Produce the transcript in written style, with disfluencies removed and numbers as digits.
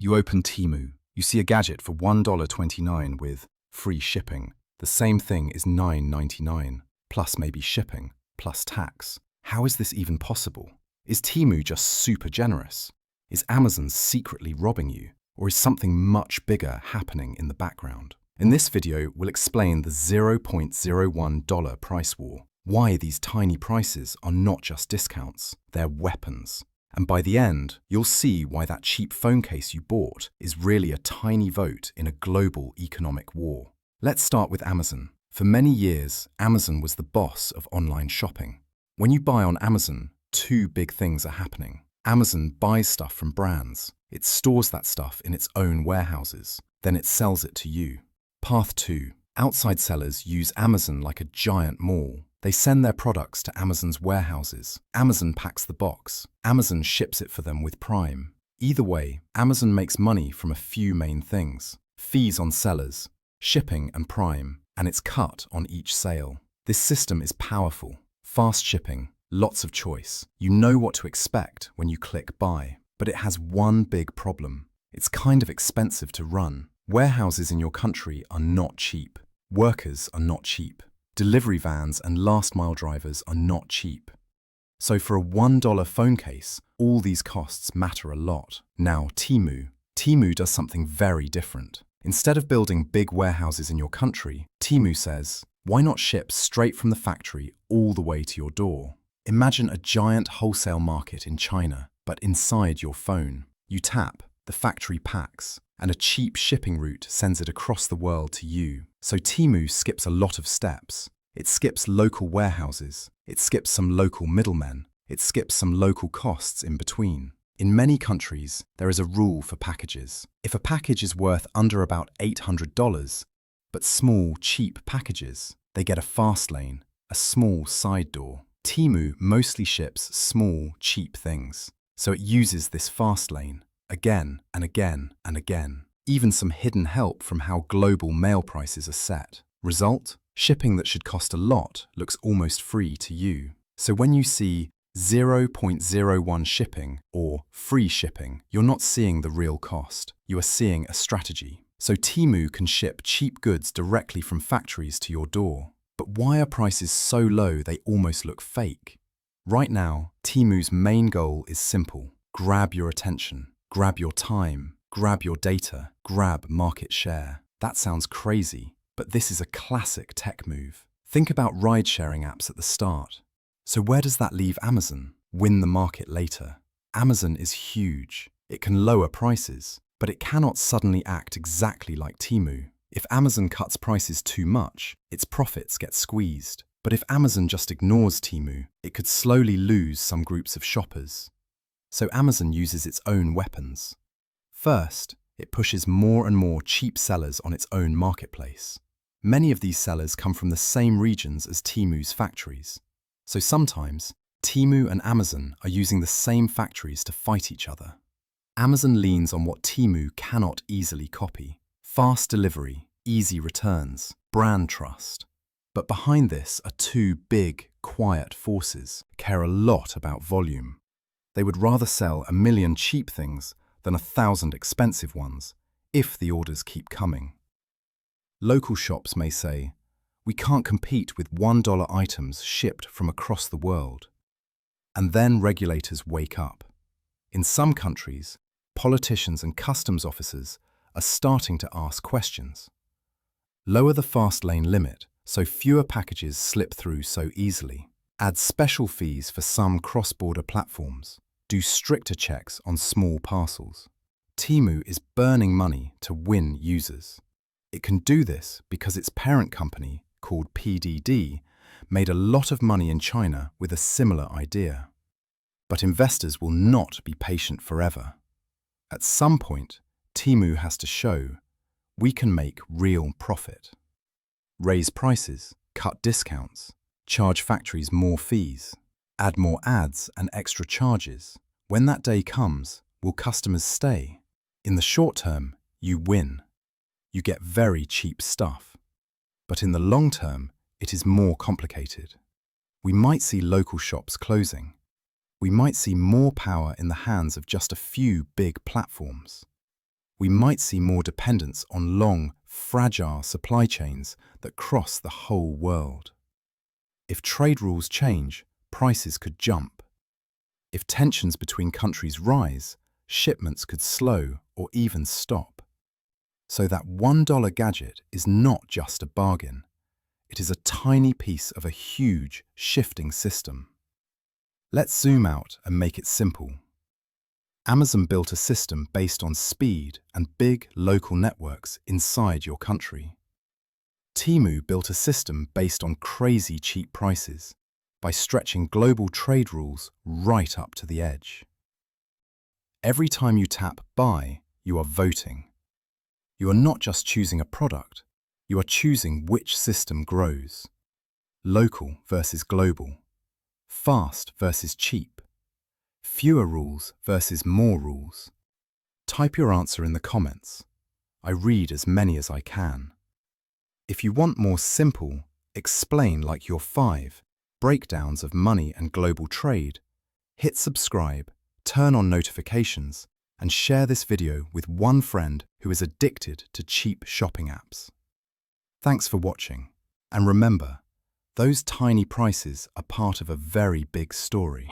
You open Temu. You see a gadget for $1.29 with free shipping. The same thing is $9.99, plus maybe shipping, plus tax. How is this even possible? Is Temu just super generous? Is Amazon secretly robbing you? Or is something much bigger happening in the background? In this video, we'll explain the $0.01 price war, why these tiny prices are not just discounts, they're weapons. And by the end, you'll see why that cheap phone case you bought is really a tiny vote in a global economic war. Let's start with Amazon. For many years, Amazon was the boss of online shopping. When you buy on Amazon, two big things are happening. Amazon buys stuff from brands. It stores that stuff in its own warehouses. Then it sells it to you. Path 2. Outside sellers use Amazon like a giant mall. They send their products to Amazon's warehouses. Amazon packs the box. Amazon ships it for them with Prime. Either way, Amazon makes money from a few main things: fees on sellers, shipping and Prime, and its cut on each sale. This system is powerful. Fast shipping, lots of choice. You know what to expect when you click buy. But it has one big problem. It's kind of expensive to run. Warehouses in your country are not cheap. Workers are not cheap. Delivery vans and last-mile drivers are not cheap. So for a $1 phone case, all these costs matter a lot. Now, Temu does something very different. Instead of building big warehouses in your country, Temu says, why not ship straight from the factory all the way to your door? Imagine a giant wholesale market in China, but inside your phone. You tap, the factory packs, and a cheap shipping route sends it across the world to you. So Temu skips a lot of steps. It skips local warehouses. It skips some local middlemen. It skips some local costs in between. In many countries, there is a rule for packages. If a package is worth under about $800, but small, cheap packages, they get a fast lane, a small side door. Temu mostly ships small, cheap things, so it uses this fast lane again and again and again. Even some hidden help from how global mail prices are set. Result? Shipping that should cost a lot looks almost free to you. So when you see 0.01 shipping or free shipping, you're not seeing the real cost. You are seeing a strategy. So Temu can ship cheap goods directly from factories to your door. But why are prices so low they almost look fake? Right now, Temu's main goal is simple. Grab your attention, grab your time, grab your data, grab market share. That sounds crazy, but this is a classic tech move. Think about ride-sharing apps at the start. So where does that leave Amazon? Win the market later. Amazon is huge. It can lower prices, but it cannot suddenly act exactly like Temu. If Amazon cuts prices too much, its profits get squeezed. But if Amazon just ignores Temu, it could slowly lose some groups of shoppers. So Amazon uses its own weapons. First, it pushes more and more cheap sellers on its own marketplace. Many of these sellers come from the same regions as Temu's factories. So sometimes, Temu and Amazon are using the same factories to fight each other. Amazon leans on what Temu cannot easily copy: fast delivery, easy returns, brand trust. But behind this are two big, quiet forces that care a lot about volume. They would rather sell 1 million cheap things than 1,000 expensive ones, if the orders keep coming. Local shops may say, we can't compete with $1 items shipped from across the world. And then regulators wake up. In some countries, politicians and customs officers are starting to ask questions. Lower the fast lane limit so fewer packages slip through so easily. Add special fees for some cross-border platforms. Do stricter checks on small parcels. Temu is burning money to win users. It can do this because its parent company, called PDD, made a lot of money in China with a similar idea. But investors will not be patient forever. At some point, Temu has to show we can make real profit. Raise prices, cut discounts, charge factories more fees, add more ads and extra charges. When that day comes, will customers stay? In the short term, you win. You get very cheap stuff. But in the long term, it is more complicated. We might see local shops closing. We might see more power in the hands of just a few big platforms. we might see more dependence on long, fragile supply chains that cross the whole world. If trade rules change, prices could jump. If tensions between countries rise, shipments could slow or even stop. So that $1 gadget is not just a bargain. It is a tiny piece of a huge, shifting system. Let's zoom out and make it simple. Amazon built a system based on speed and big local networks inside your country. Temu built a system based on crazy cheap prices by stretching global trade rules right up to the edge. Every time you tap Buy, you are voting. You are not just choosing a product, you are choosing which system grows. Local versus global. Fast versus cheap. Fewer rules versus more rules. Type your answer in the comments. I read as many as I can. If you want more simple, explain like you're 5 breakdowns of money and global trade, hit subscribe, turn on notifications, and share this video with one friend who is addicted to cheap shopping apps. Thanks for watching, and remember, those tiny prices are part of a very big story.